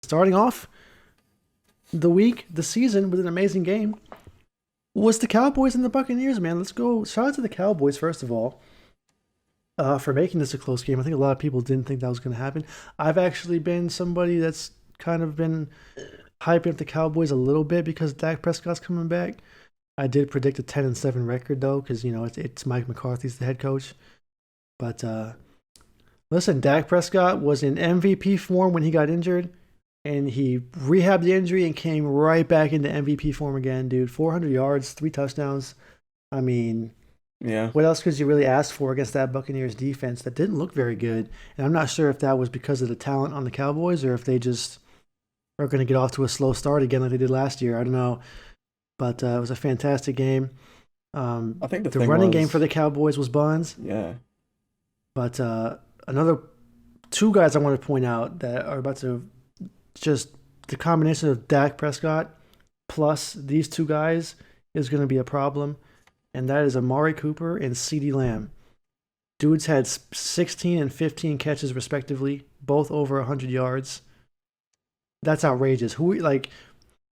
Starting off the season with an amazing game was the Cowboys and the Buccaneers, man. Let's go. Shout out to the Cowboys, first of all, for making this a close game. I think a lot of people didn't think that was going to happen. I've actually been somebody that's kind of been hyping up the Cowboys a little bit because Dak Prescott's coming back. I did predict a 10-7 record, though, because, it's Mike McCarthy's the head coach. But listen, Dak Prescott was in MVP form when he got injured, and he rehabbed the injury and came right back into MVP form again, dude. 400 yards, 3 touchdowns. I mean, Yeah. what else could you really ask for against that Buccaneers defense that didn't look very good? And I'm not sure if that was because of the talent on the Cowboys or if they just are going to get off to a slow start again like they did last year. I don't know. But it was a fantastic game. I think the The thing running game was, for the Cowboys was Buns. yeah, But another two guys I want to point out that are about to just the combination of Dak Prescott plus these two guys is going to be a problem, and that is Amari Cooper and CeeDee Lamb. Dudes had 16 and 15 catches respectively, both over 100 yards. That's outrageous.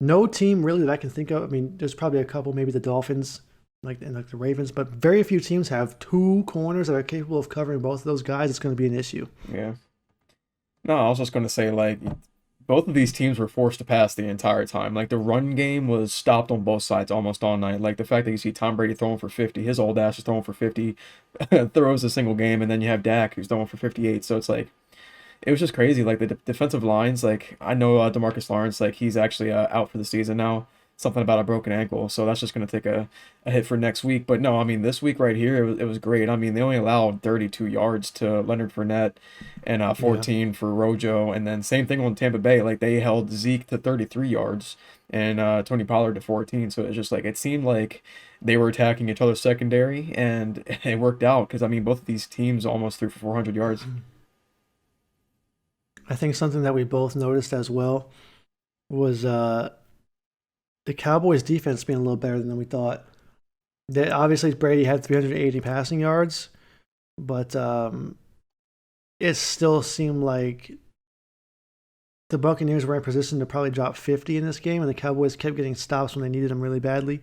No team really that I can think of. I mean, there's probably a couple, maybe the Dolphins, and the Ravens, but very few teams have two corners that are capable of covering both of those guys. It's going to be an issue. yeah. No, I was just going to say, like, both of these teams were forced to pass the entire time. Like, the run game was stopped on both sides almost all night. Like, the fact that you see Tom Brady throwing for 50, his old ass is throwing for 50, throws a single game, and then you have Dak who's throwing for 58. So it's like, it was just crazy. Like, the defensive lines, like, I know DeMarcus Lawrence, like, he's actually out for the season now. Something about a broken ankle. So that's just going to take a hit for next week. But no, I mean, this week right here, it was great. I mean, they only allowed 32 yards to Leonard Fournette and Yeah. 14 for Rojo. And then same thing on Tampa Bay. Like, they held Zeke to 33 yards and Tony Pollard to 14. So it's just like, it seemed like they were attacking each other's secondary, and it worked out because, I mean, both of these teams almost threw for 400 yards. I think something that we both noticed as well was the Cowboys' defense being a little better than we thought. Obviously, Brady had 380 passing yards, but it still seemed like the Buccaneers were in position to probably drop 50 in this game, and the Cowboys kept getting stops when they needed them really badly,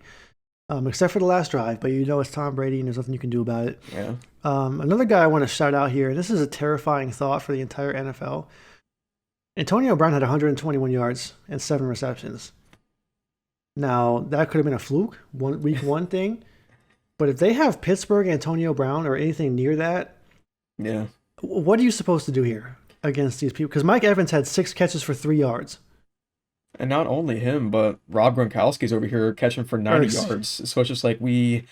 except for the last drive. But it's Tom Brady, and there's nothing you can do about it. Yeah. Another guy I want to shout out here, and this is a terrifying thought for the entire NFL. Antonio Brown had 121 yards and 7 receptions. Now, that could have been a fluke, week one thing. But if they have Pittsburgh Antonio Brown or anything near that, Yeah. what are you supposed to do here against these people? Because Mike Evans had 6 catches for 3 yards. And not only him, but Rob Gronkowski's over here catching for 90 yards. So it's just like we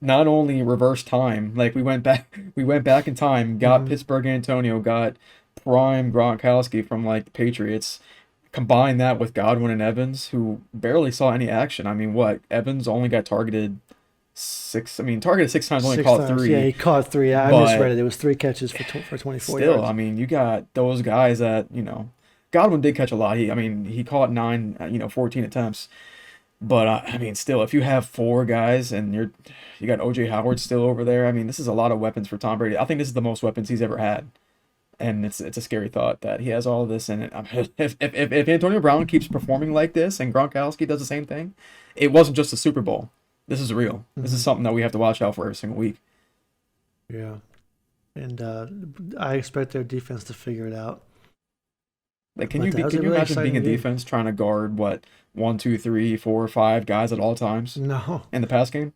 not only reversed time, like we went back in time, got Pittsburgh Antonio, got prime Gronkowski from like the Patriots. Combine that with Godwin and Evans, who barely saw any action. I mean, what? Evans only got targeted 6. I mean, targeted 6 times, only caught 3. Yeah, he caught 3. I But misread it. It was 3 catches for 24 still, yards. I mean, you got those guys that, Godwin did catch a lot. He caught 9, 14 attempts. But I mean, still, if you have 4 guys and you got OJ Howard still over there, I mean, this is a lot of weapons for Tom Brady. I think this is the most weapons he's ever had. And it's a scary thought that he has all of this in it. I mean, if Antonio Brown keeps performing like this and Gronkowski does the same thing, it wasn't just a Super Bowl. This is real. This is something that we have to watch out for every single week. Yeah. And I expect their defense to figure it out. Like, But that was a can you really imagine being exciting a game. defense trying to guard what 1, 2, 3, 4, 5 guys at all times No. in the pass game?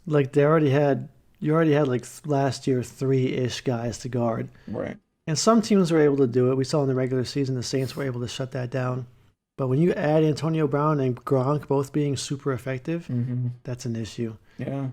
Like, you already had like last year 3-ish guys to guard. Right. And some teams were able to do it. We saw in the regular season the Saints were able to shut that down. But when you add Antonio Brown and Gronk both being super effective, Mm-hmm. that's an issue. Yeah.